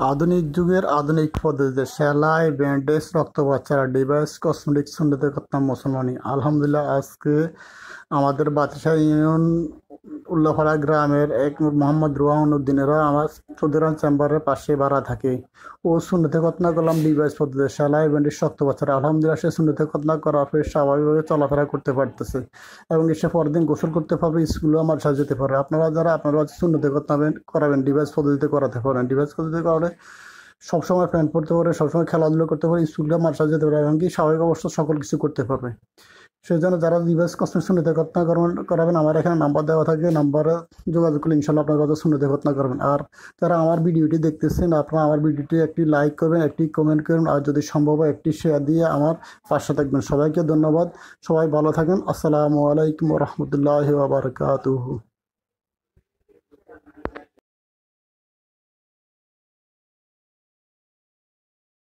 আধুনিক যুগের আধুনিক পদ্ধতিতে সেলাই, ব্যান্ডেজ, রক্তপাত ছাড়া ডিভাইস, কসমেটিক্স সুন্নতে করতাম মুসলমানি। আলহামদুলিল্লাহ, আজকে আমাদের বাতিশাহ ইউনিয়ন উল্লাপাড়া গ্রামের এক মোহাম্মদ রুহান উদ্দিনেরা আমার চৌধুরান চেম্বারের পাশে ভাড়া থাকে। ও সুন্নতে খতনা করলাম ডিভাইস পদ্ধতিতে সেলাই, ব্যান্ডেজ, রক্তপাত ছাড়া। আলহামদুলিল্লাহ, সে সুন্নতে খতনা করার পর স্বাভাবিকভাবে চলাফেরা করতে পারতেছে এবং এসে পরের দিন গোসল করতে পারবে, স্কুলেও আমার সাথে যেতে পারে। আপনারা সুন্নতে খতনা করাবেন, ডিভাইস পদ্ধতিতে করাতে পারেন। ডিভাইস পদ্ধতিতে করালে সবসময় প্যান্ট পরতে পারে, সবসময় খেলাধুলো করতে পারে, স্কুলে মার্শাল যেতে পারে, এমনকি স্বাভাবিক অবস্থা সকল কিছু করতে পারবে। সেই জন্য যারা রিভার্স কসমেটিক সুন্নতে খতনা করাবেন, আমার এখানে নাম্বার দেওয়া থাকবে, নাম্বারে যোগাযোগ করলে ইনশাল্লাহ আপনার কথা সুন্নতে খতনা করবেন। আর যারা আমার ভিডিওটি দেখতেছেন, আপনারা আমার ভিডিওটি একটি লাইক করবেন, একটি কমেন্ট করবেন, আর যদি সম্ভব হয় একটি শেয়ার দিয়ে আমার পাশে থাকবেন। সবাইকে ধন্যবাদ। সবাই ভালো থাকেন। আসসালামু আলাইকুম রহমতুল্লাহ ওয়া বারাকাতুহু।